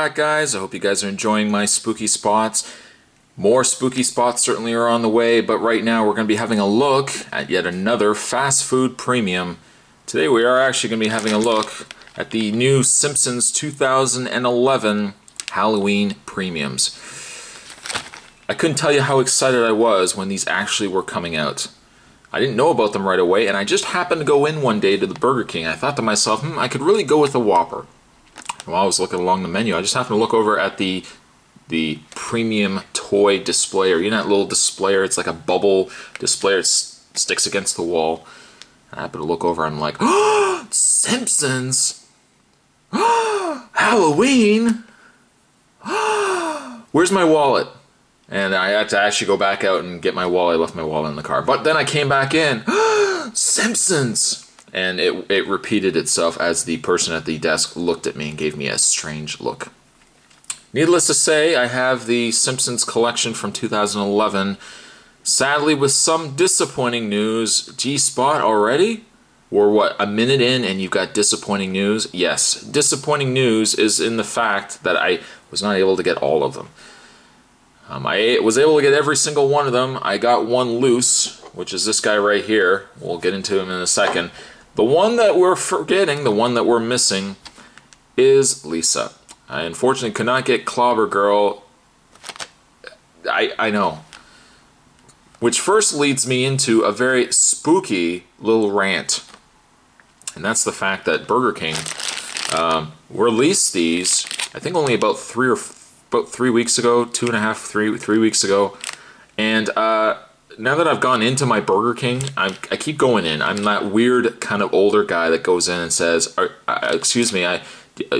back, guys. I hope you guys are enjoying my spooky spots. More spooky spots certainly are on the way, but right now we're going to be having a look at yet another fast food premium. Today we are actually going to be having a look at the new Simpsons 2011 Halloween premiums. I couldn't tell you how excited I was when these actually were coming out. I didn't know about them right away, and I just happened to go in one day to the Burger King. I thought to myself, I could really go with a Whopper. While I was looking along the menu, I just happened to look over at the premium toy displayer. You know that little displayer? It's like a bubble displayer. It sticks against the wall. I happened to look over and I'm like, oh, Simpsons! Halloween! Where's my wallet? And I had to actually go back out and get my wallet. I left my wallet in the car. But then I came back in. Simpsons! And it repeated itself as the person at the desk looked at me and gave me a strange look. Needless to say, I have the Simpsons collection from 2011. Sadly, with some disappointing news. G-Spot already? We're what, a minute in and you've got disappointing news? Yes, disappointing news is in the fact that I was not able to get all of them. I was able to get every single one of them. I got one loose, which is this guy right here. We'll get into him in a second. The one that we're forgetting, the one that we're missing, is Lisa. I unfortunately could not get Clobber Girl. I know. Which first leads me into a very spooky little rant. And that's the fact that Burger King released these, I think only about 3 weeks ago, 3 weeks ago. And now that I've gone into my Burger King, I keep going in. I'm that weird kind of older guy that goes in and says, excuse me,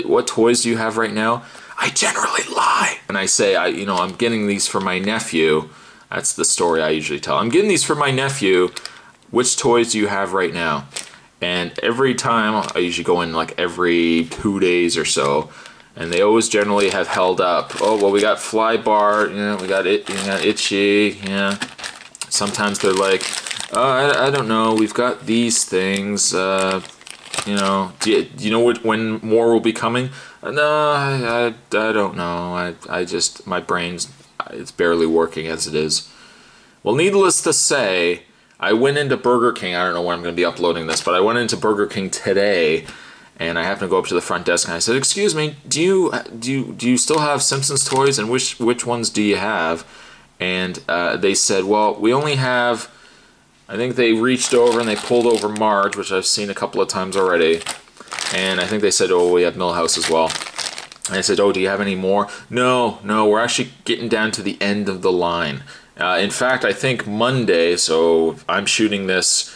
what toys do you have right now? I generally lie. And I say, I'm getting these for my nephew. That's the story I usually tell. I'm getting these for my nephew. Which toys do you have right now? And every time, I usually go in like every 2 days or so. And they always generally have held up. Oh, well, we got Fly Bart, we got Itchy, yeah. Sometimes they're like, I don't know, we've got these things, do you know when more will be coming? No, I don't know. I just, my brain's, it's barely working as it is. Well, needless to say, I went into Burger King. I don't know when I'm going to be uploading this, but I went into Burger King today, and I happened to go up to the front desk and I said, excuse me, do you still have Simpsons toys, and which ones do you have? And they said, well, we only have, I think they reached over and they pulled over Marge, which I've seen a couple of times already. And I think they said, oh, we have Milhouse as well. And I said, oh, do you have any more? No, we're actually getting down to the end of the line. In fact, I think Monday, so I'm shooting this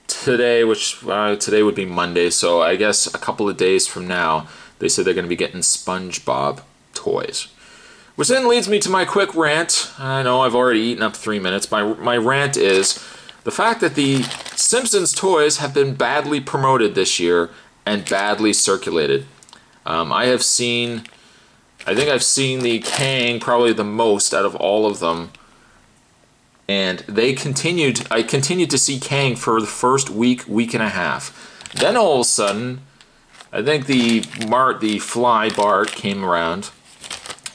today, which today would be Monday, so I guess a couple of days from now, they said they're going to be getting SpongeBob toys. Which then leads me to my quick rant. I know I've already eaten up 3 minutes. My rant is the fact that the Simpsons toys have been badly promoted this year and badly circulated. I think I've seen the Kang probably the most out of all of them. And I continued to see Kang for the first week and a half. Then all of a sudden, I think the Fly Bart came around.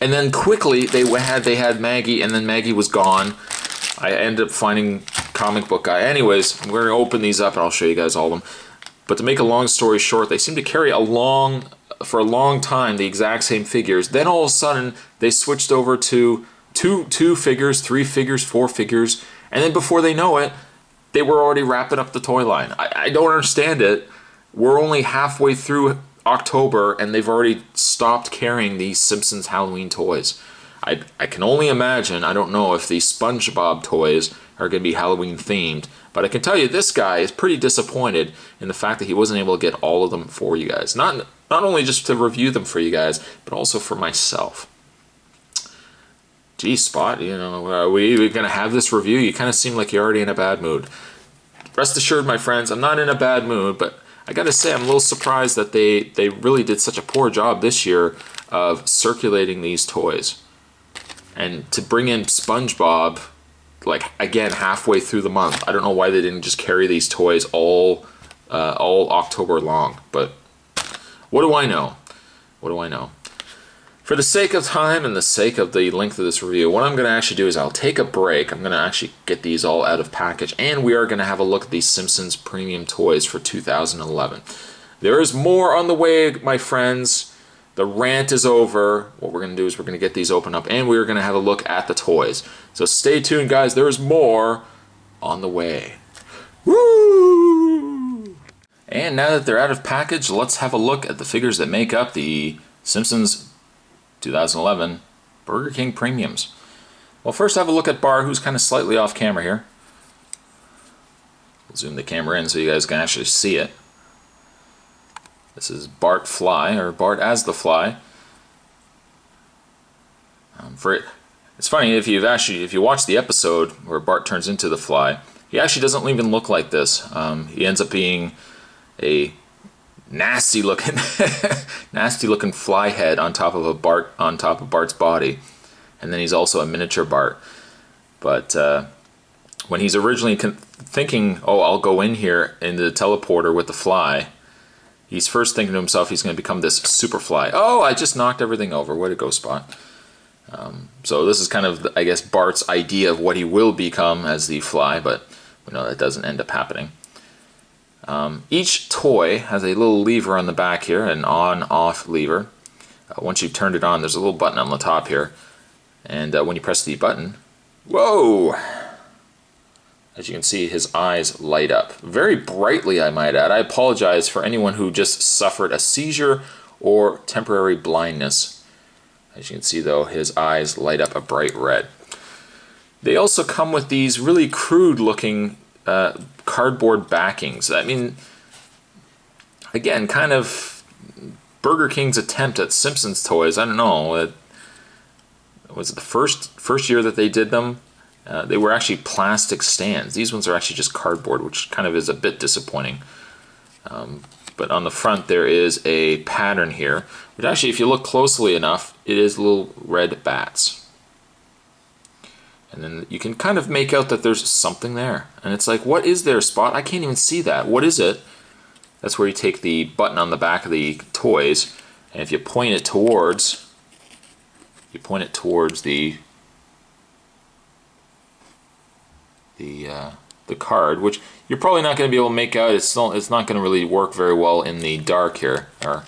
And then quickly they had Maggie, and then Maggie was gone. I ended up finding Comic Book Guy. Anyways, we're going to open these up and I'll show you guys all of them. But to make a long story short, they seem to carry for a long time the exact same figures. Then all of a sudden they switched over to two figures, 3 figures, 4 figures, and then before they know it, they were already wrapping up the toy line. I don't understand it. We're only halfway through October and they've already stopped carrying these Simpsons Halloween toys. I can only imagine, I don't know if the SpongeBob toys are going to be Halloween themed, but I can tell you this guy is pretty disappointed in the fact that he wasn't able to get all of them for you guys. Not only just to review them for you guys, but also for myself. Gee, Spot, are we going to have this review? You kind of seem like you're already in a bad mood. Rest assured, my friends, I'm not in a bad mood, but I gotta say I'm a little surprised that they really did such a poor job this year of circulating these toys. And to bring in SpongeBob, like, again, halfway through the month. I don't know why they didn't just carry these toys all October long, but what do I know? What do I know? For the sake of time and the sake of the length of this review, what I'm going to actually do is I'll take a break. I'm going to actually get these all out of package, and we are going to have a look at these Simpsons Premium Toys for 2011. There is more on the way, my friends. The rant is over. What we're going to do is we're going to get these open up, and we're going to have a look at the toys. So stay tuned, guys. There is more on the way. Woo! And now that they're out of package, let's have a look at the figures that make up the Simpsons 2011 Burger King Premiums. Well, first have a look at Bart, who's kind of slightly off camera here. We'll zoom the camera in so you guys can actually see it. This is Bart Fly, or Bart as the Fly. It's funny, if you watch the episode where Bart turns into the Fly, he actually doesn't even look like this. He ends up being a nasty looking fly head on top of Bart's body, and then he's also a miniature Bart. But when he's originally thinking, oh, I'll go in here into the teleporter with the fly, he's first thinking to himself he's going to become this super fly. Oh, I just knocked everything over. Way to go, Spot. So this is kind of, I guess, Bart's idea of what he will become as the Fly, but we know that doesn't end up happening. Each toy has a little lever on the back here, an on-off lever. Once you've turned it on, there's a little button on the top here. And when you press the button, whoa! As you can see, his eyes light up. Very brightly, I might add. I apologize for anyone who just suffered a seizure or temporary blindness. As you can see, though, his eyes light up a bright red. They also come with these really crude-looking cardboard backings. I mean, again, kind of Burger King's attempt at Simpsons toys. I don't know. Was it the first year that they did them? They were actually plastic stands. These ones are actually just cardboard, which kind of is a bit disappointing. But on the front there is a pattern here, which actually, if you look closely enough, it is little red bats. And then you can kind of make out that there's something there. And it's like, what is there, Spot? I can't even see that. What is it? That's where you take the button on the back of the toys, and if you point it towards the card, which you're probably not going to be able to make out. It's not going to really work very well in the dark here. Or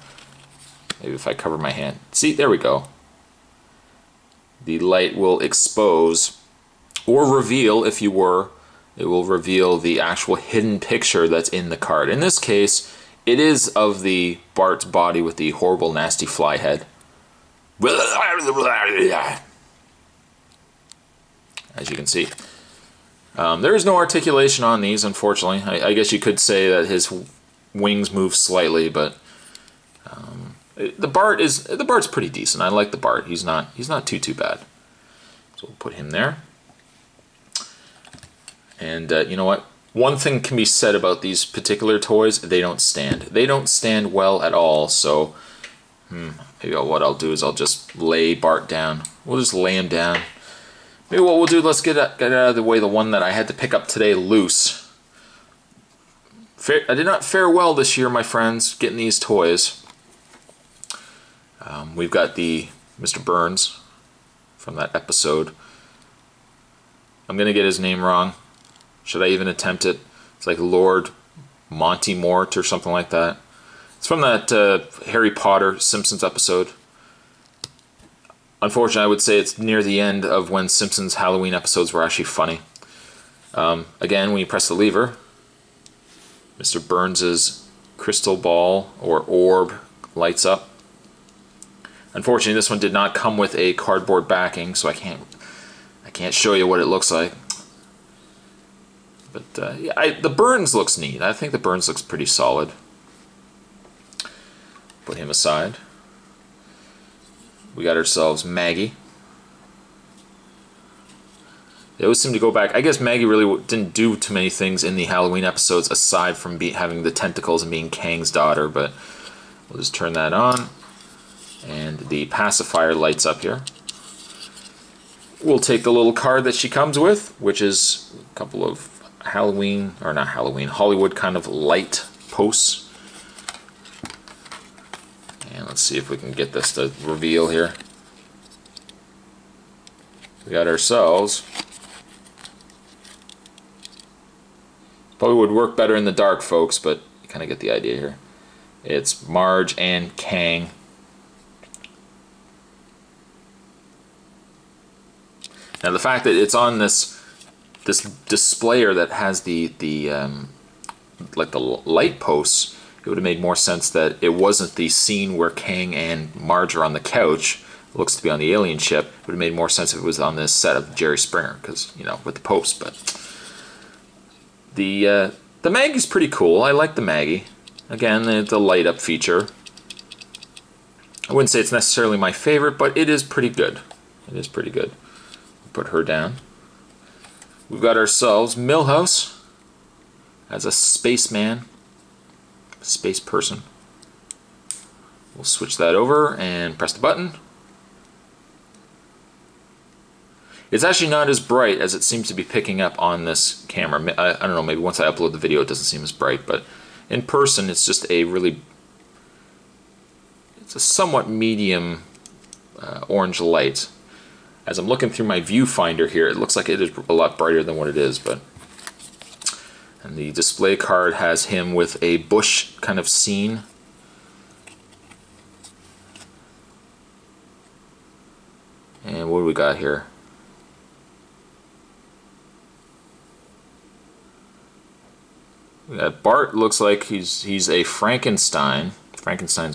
maybe if I cover my hand. See, there we go. The light will expose or reveal, if you were, it will reveal the actual hidden picture that's in the card. In this case, it is of the Bart's body with the horrible, nasty fly head. As you can see. There is no articulation on these, unfortunately. I guess you could say that his wings move slightly, but the Bart's pretty decent. I like the Bart. He's not too bad. So we'll put him there. And you know what? One thing can be said about these particular toys: they don't stand. They don't stand well at all. So maybe what I'll do is I'll just lay Bart down. We'll just lay him down. Maybe what we'll do, let's get out of the way the one that I had to pick up today loose. I did not fare well this year, my friends, getting these toys. We've got the Mr. Burns from that episode. I'm going to get his name wrong. Should I even attempt it? It's like Lord Monty Mort or something like that. It's from that Harry Potter Simpsons episode. Unfortunately, I would say it's near the end of when Simpsons Halloween episodes were actually funny. Again, when you press the lever, Mr. Burns' crystal ball or orb lights up. Unfortunately, this one did not come with a cardboard backing, so I can't show you what it looks like. But yeah, the Burns looks neat. I think the Burns looks pretty solid. Put him aside. We got ourselves Maggie. They always seem to go back. I guess Maggie really didn't do too many things in the Halloween episodes aside from having the tentacles and being Kang's daughter, but we'll just turn that on. And the pacifier lights up here. We'll take the little card that she comes with, which is a couple of Hollywood kind of light posts. And Let's see if we can get this to reveal here. We got ourselves. Probably would work better in the dark, folks, but you kind of get the idea here. It's Marge and Kang. Now the fact that it's on this displayer that has the like the light posts, it would have made more sense that it wasn't the scene where Kang and Marge are on the couch. It looks to be on the alien ship. It would have made more sense if it was on this set of Jerry Springer, because, you know, with the posts. But the Maggie's pretty cool. I like the Maggie. Again, the light up feature. I wouldn't say it's necessarily my favorite, but it is pretty good. It is pretty good. Put her down. We've got ourselves Milhouse as a spaceman, space person. We'll switch that over and press the button. It's actually not as bright as it seems to be picking up on this camera. I don't know, maybe once I upload the video it doesn't seem as bright, but in person it's just a really, it's a somewhat medium orange light. As I'm looking through my viewfinder here, it looks like it is a lot brighter than what it is, but... And the display card has him with a bush kind of scene. And what do we got here? We got Bart. Looks like he's a Frankenstein's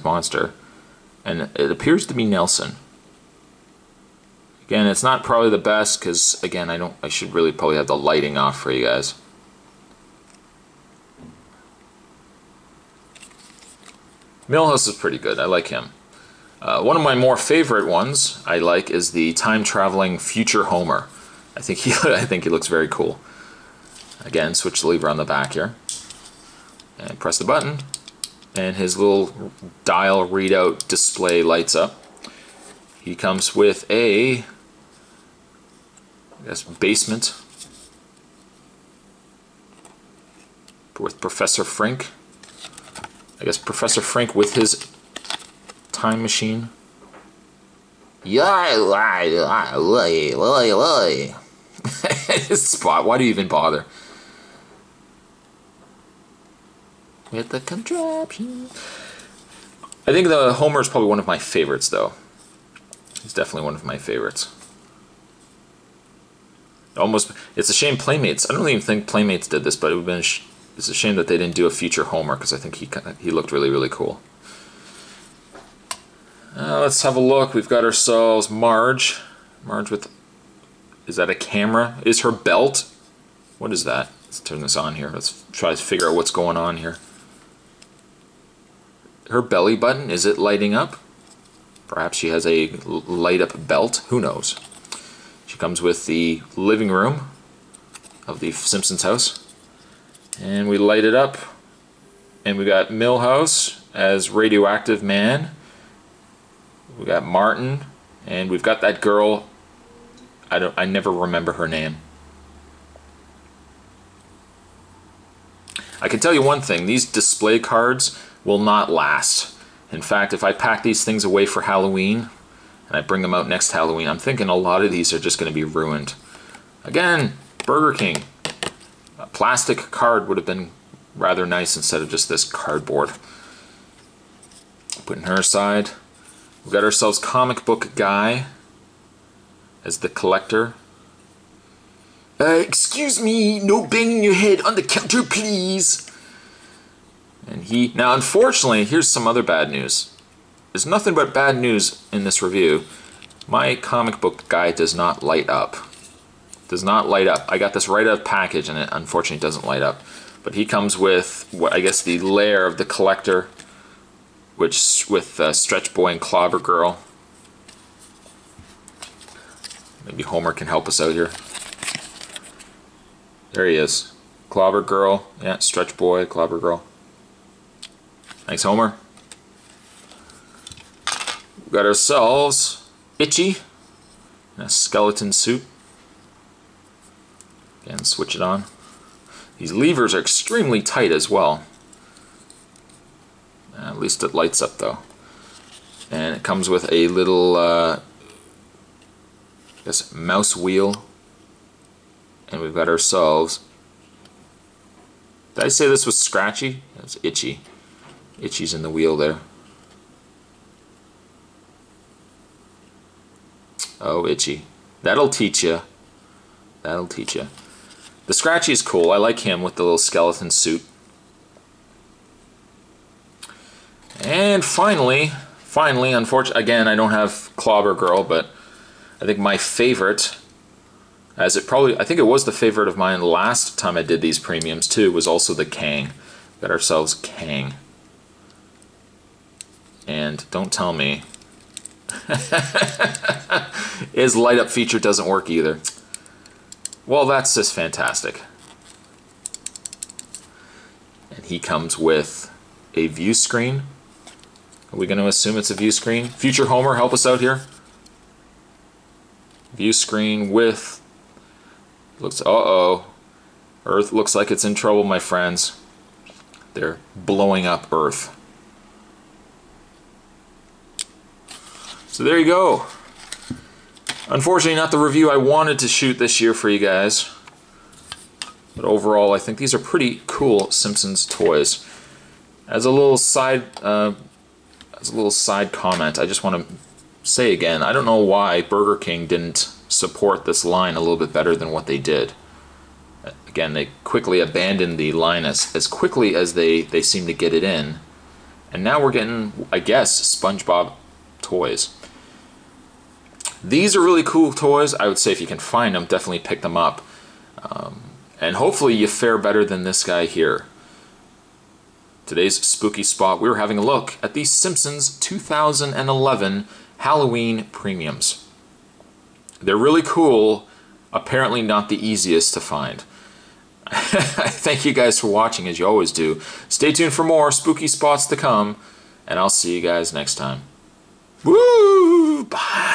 monster, and it appears to be Nelson. Again, it's not probably the best because, again, I should really probably have the lighting off for you guys. Milhouse is pretty good. I like him. One of my more favorite ones I like is the time-traveling future Homer. I think he looks very cool. Again, switch the lever on the back here, and press the button, and his little dial readout display lights up. He comes with a, I guess, basement with Professor Frink. I guess Professor Frink with his time machine. Spot. Why do you even bother? With the contraption. I think the Homer is probably one of my favorites, though. He's definitely one of my favorites. Almost, it's a shame Playmates. I don't even think Playmates did this, but it would have been. It's a shame that they didn't do a future Homer because I think he looked really, really cool. Let's have a look. We've got ourselves Marge. Marge with, is that a camera? Is her belt? What is that? Let's turn this on here. Let's try to figure out what's going on here. Her belly button, is it lighting up? Perhaps she has a light up belt. Who knows? She comes with the living room of the Simpsons house. And we light it up. And we got Milhouse as Radioactive Man. We got Martin. And we've got that girl. I never remember her name. I can tell you one thing, these display cards will not last. In fact, if I pack these things away for Halloween and I bring them out next Halloween, I'm thinking a lot of these are just going to be ruined. Again, Burger King. A plastic card would have been rather nice instead of just this cardboard. Putting her aside. We've got ourselves Comic Book Guy as the collector. Excuse me, no banging your head on the counter, please. And he, now unfortunately, here's some other bad news. There's nothing but bad news in this review. My Comic Book Guy does not light up. Does not light up. I got this right out of package and it unfortunately doesn't light up. But he comes with, what I guess, the lair of the collector, which with Stretch Boy and Clobber Girl. Maybe Homer can help us out here. There he is. Clobber Girl. Yeah, Stretch Boy, Clobber Girl. Thanks, Homer. We've got ourselves Itchy in a skeleton suit. Again, switch it on. These levers are extremely tight as well. At least it lights up though. And it comes with a little I guess mouse wheel. And we've got ourselves... Did I say this was scratchy? It was itchy. Itchy's in the wheel there. Oh, itchy. That'll teach you. That'll teach you. The Scratchy is cool. I like him with the little skeleton suit. And finally, unfortunately, again, I don't have Clobber Girl, but I think my favorite, I think it was the favorite of mine last time I did these premiums too, was also the Kang. Got ourselves Kang. And don't tell me his light up feature doesn't work either. Well, that's just fantastic. And he comes with a view screen. Are we going to assume it's a view screen? Future Homer, help us out here. View screen with... looks... uh-oh. Earth looks like it's in trouble, my friends. They're blowing up Earth. So there you go. Unfortunately, not the review I wanted to shoot this year for you guys. But overall, I think these are pretty cool Simpsons toys. As a little side comment, I just want to say again, I don't know why Burger King didn't support this line a little bit better than what they did. Again, they quickly abandoned the line as quickly as they seem to get it in. And now we're getting, I guess, SpongeBob toys. These are really cool toys. I would say if you can find them, definitely pick them up. And hopefully you fare better than this guy here. Today's spooky spot, we were having a look at the Simpsons 2011 Halloween premiums. They're really cool, apparently not the easiest to find. Thank you guys for watching, as you always do. Stay tuned for more spooky spots to come, and I'll see you guys next time. Woo! Bye!